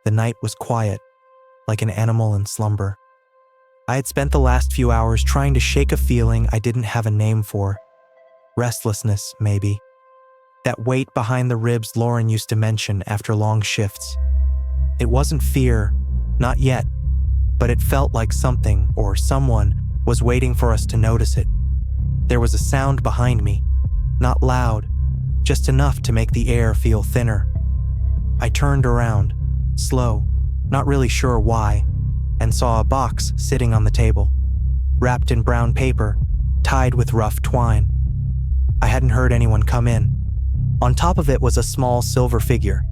The night was quiet, like an animal in slumber. I had spent the last few hours trying to shake a feeling I didn't have a name for. Restlessness, maybe. That weight behind the ribs Lauren used to mention after long shifts. It wasn't fear, not yet, but it felt like something or someone was waiting for us to notice it. There was a sound behind me, not loud, just enough to make the air feel thinner. I turned around, slow, not really sure why, and saw a box sitting on the table, wrapped in brown paper, tied with rough twine. I hadn't heard anyone come in. On top of it was a small silver figure,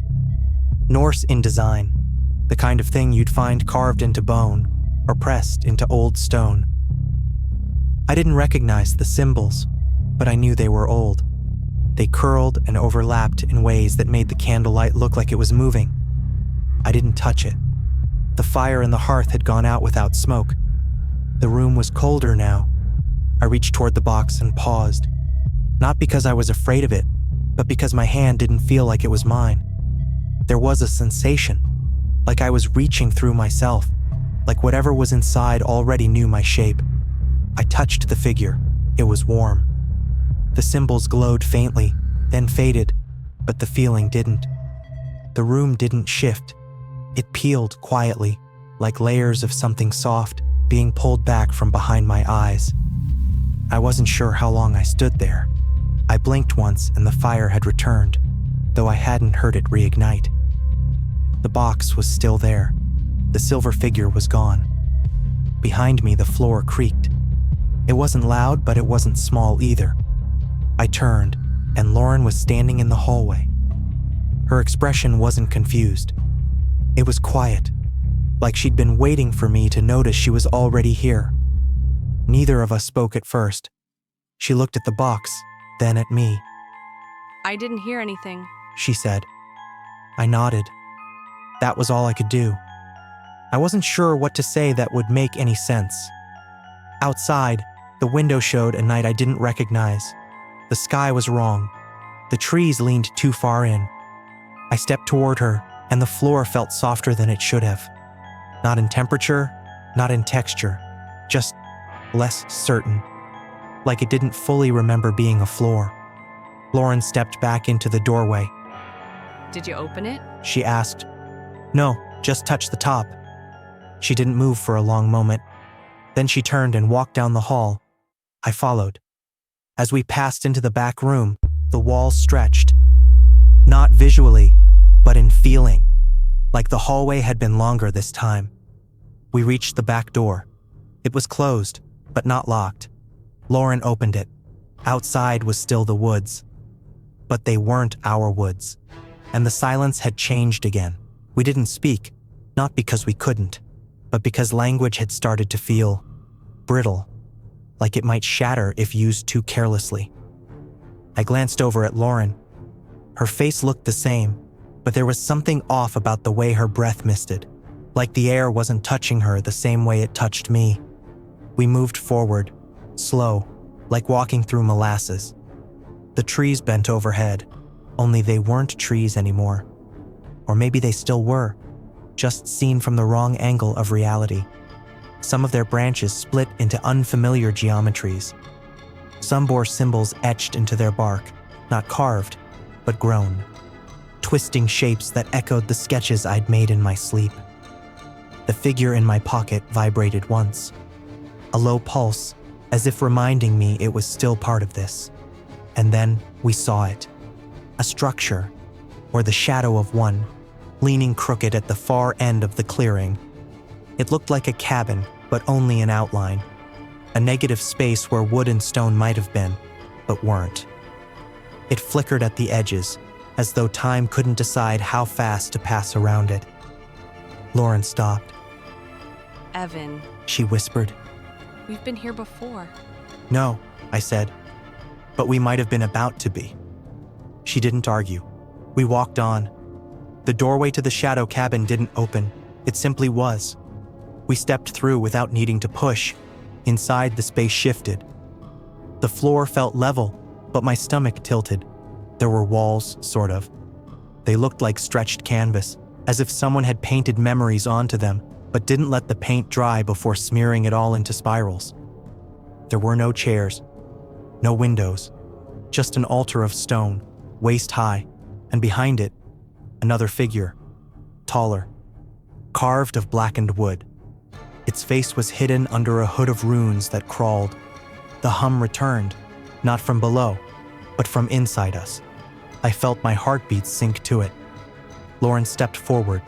Norse in design, the kind of thing you'd find carved into bone or pressed into old stone. I didn't recognize the symbols, but I knew they were old. They curled and overlapped in ways that made the candlelight look like it was moving. I didn't touch it. The fire in the hearth had gone out without smoke. The room was colder now. I reached toward the box and paused, not because I was afraid of it, but because my hand didn't feel like it was mine. There was a sensation, like I was reaching through myself, like whatever was inside already knew my shape. I touched the figure. It was warm. The symbols glowed faintly, then faded, but the feeling didn't. The room didn't shift. It peeled quietly, like layers of something soft being pulled back from behind my eyes. I wasn't sure how long I stood there. I blinked once and the fire had returned, though I hadn't heard it reignite. The box was still there. The silver figure was gone. Behind me, the floor creaked. It wasn't loud, but it wasn't small either. I turned, and Lauren was standing in the hallway. Her expression wasn't confused. It was quiet, like she'd been waiting for me to notice she was already here. Neither of us spoke at first. She looked at the box, then at me. I didn't hear anything, she said. I nodded. That was all I could do. I wasn't sure what to say that would make any sense. Outside, the window showed a night I didn't recognize. The sky was wrong. The trees leaned too far in. I stepped toward her, and the floor felt softer than it should have. Not in temperature, not in texture, just less certain. Like it didn't fully remember being a floor. Lauren stepped back into the doorway. Did you open it? She asked. No, just touched the top. She didn't move for a long moment. Then she turned and walked down the hall. I followed. As we passed into the back room, the walls stretched. Not visually, but in feeling, like the hallway had been longer this time. We reached the back door. It was closed, but not locked. Lauren opened it. Outside was still the woods. But they weren't our woods, and the silence had changed again. We didn't speak, not because we couldn't, but because language had started to feel brittle, like it might shatter if used too carelessly. I glanced over at Lauren. Her face looked the same, but there was something off about the way her breath misted, like the air wasn't touching her the same way it touched me. We moved forward, slow, like walking through molasses. The trees bent overhead, only they weren't trees anymore. Or maybe they still were, just seen from the wrong angle of reality. Some of their branches split into unfamiliar geometries. Some bore symbols etched into their bark, not carved, but grown. Twisting shapes that echoed the sketches I'd made in my sleep. The figure in my pocket vibrated once. A low pulse, as if reminding me it was still part of this. And then we saw it. A structure, or the shadow of one, leaning crooked at the far end of the clearing. It looked like a cabin, but only in outline. A negative space where wood and stone might have been, but weren't. It flickered at the edges, as though time couldn't decide how fast to pass around it. Lauren stopped. Evan, She whispered. we've been here before. No, I said, but we might have been about to be. She didn't argue. We walked on. The doorway to the shadow cabin didn't open. It simply was. We stepped through without needing to push. Inside, the space shifted. The floor felt level, but my stomach tilted. There were walls, sort of. They looked like stretched canvas, as if someone had painted memories onto them, but didn't let the paint dry before smearing it all into spirals. There were no chairs, no windows, just an altar of stone, waist high, and behind it, another figure, taller, carved of blackened wood. Its face was hidden under a hood of runes that crawled. The hum returned, not from below, but from inside us. I felt my heartbeat sink to it. Lauren stepped forward.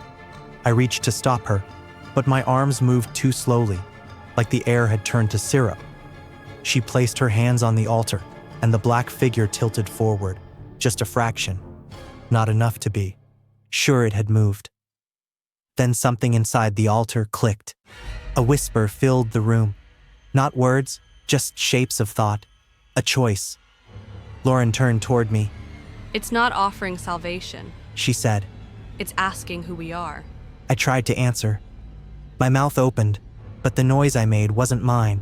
I reached to stop her, but my arms moved too slowly, like the air had turned to syrup. She placed her hands on the altar, and the black figure tilted forward, just a fraction. Not enough to be sure it had moved. Then something inside the altar clicked. A whisper filled the room. Not words, just shapes of thought. A choice. Lauren turned toward me. It's not offering salvation. She said. It's asking who we are. I tried to answer. My mouth opened, but the noise I made wasn't mine.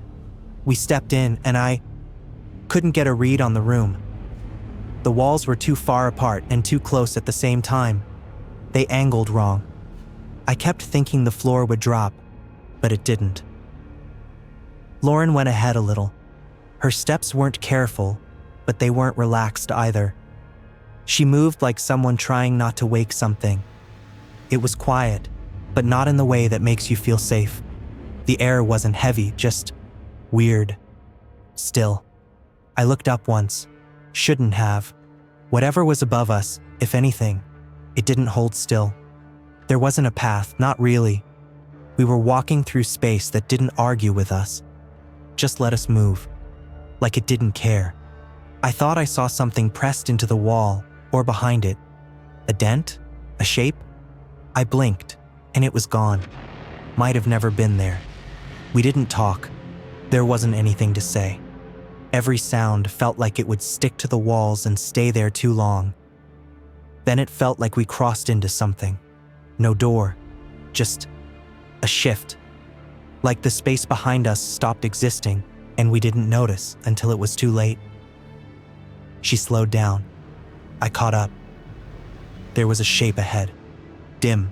We stepped in, and I couldn't get a read on the room. The walls were too far apart and too close at the same time. They angled wrong. I kept thinking the floor would drop, but it didn't. Lauren went ahead a little. Her steps weren't careful, but they weren't relaxed either. She moved like someone trying not to wake something. It was quiet, but not in the way that makes you feel safe. The air wasn't heavy, just weird. Still. I looked up once. Shouldn't have. Whatever was above us, if anything, it didn't hold still. There wasn't a path, not really. We were walking through space that didn't argue with us. Just let us move. Like it didn't care. I thought I saw something pressed into the wall, or behind it. A dent? A shape? I blinked, and it was gone. Might have never been there. We didn't talk. There wasn't anything to say. Every sound felt like it would stick to the walls and stay there too long. Then it felt like we crossed into something. No door, just a shift. Like the space behind us stopped existing, and we didn't notice until it was too late. She slowed down. I caught up. There was a shape ahead. Dim,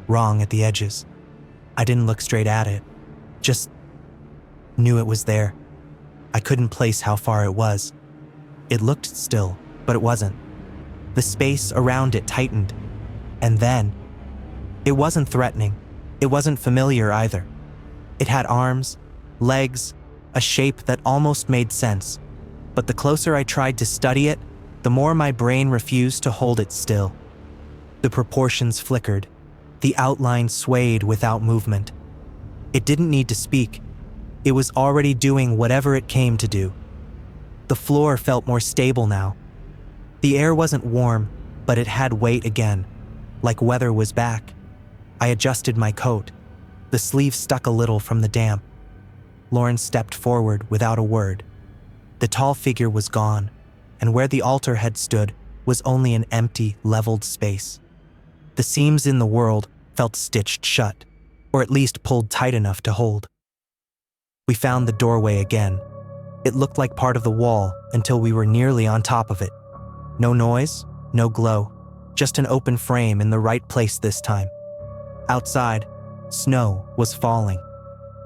wrong at the edges. I didn't look straight at it. Just knew it was there. I couldn't place how far it was. It looked still, but it wasn't. The space around it tightened. And then, it wasn't threatening. It wasn't familiar either. It had arms, legs, a shape that almost made sense. But the closer I tried to study it, the more my brain refused to hold it still. The proportions flickered. The outline swayed without movement. It didn't need to speak. It was already doing whatever it came to do. The floor felt more stable now. The air wasn't warm, but it had weight again, like weather was back. I adjusted my coat. The sleeve stuck a little from the damp. Lauren stepped forward without a word. The tall figure was gone, and where the altar had stood was only an empty, leveled space. The seams in the world felt stitched shut, or at least pulled tight enough to hold. We found the doorway again. It looked like part of the wall until we were nearly on top of it. No noise, no glow, just an open frame in the right place this time. Outside, snow was falling.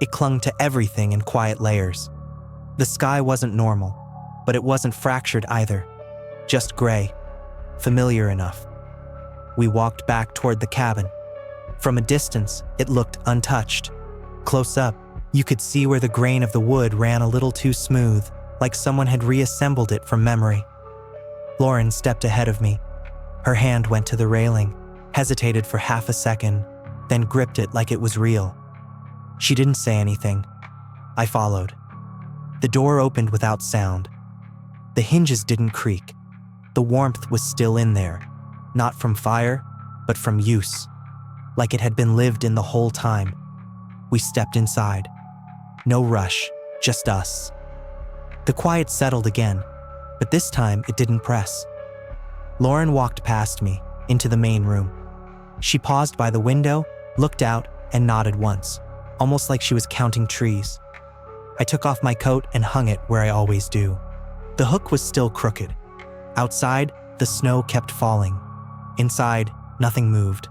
It clung to everything in quiet layers. The sky wasn't normal, but it wasn't fractured either. Just gray, familiar enough. We walked back toward the cabin. From a distance, it looked untouched. Close up, you could see where the grain of the wood ran a little too smooth, like someone had reassembled it from memory. Lauren stepped ahead of me. Her hand went to the railing, hesitated for half a second, then gripped it like it was real. She didn't say anything. I followed. The door opened without sound. The hinges didn't creak. The warmth was still in there, not from fire, but from use, like it had been lived in the whole time. We stepped inside. No rush, just us. The quiet settled again, but this time it didn't press. Lauren walked past me, into the main room. She paused by the window, looked out, and nodded once, almost like she was counting trees. I took off my coat and hung it where I always do. The hook was still crooked. Outside, the snow kept falling. Inside, nothing moved.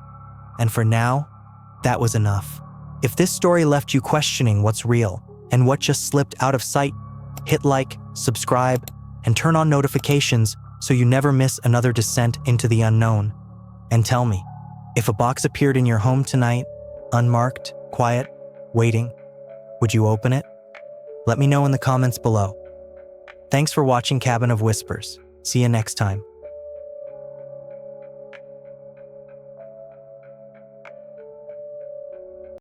And for now, that was enough. If this story left you questioning what's real and what just slipped out of sight, hit like, subscribe, and turn on notifications so you never miss another descent into the unknown. And tell me, if a box appeared in your home tonight, unmarked, quiet, waiting, would you open it? Let me know in the comments below. Thanks for watching Cabin of Whispers. See you next time.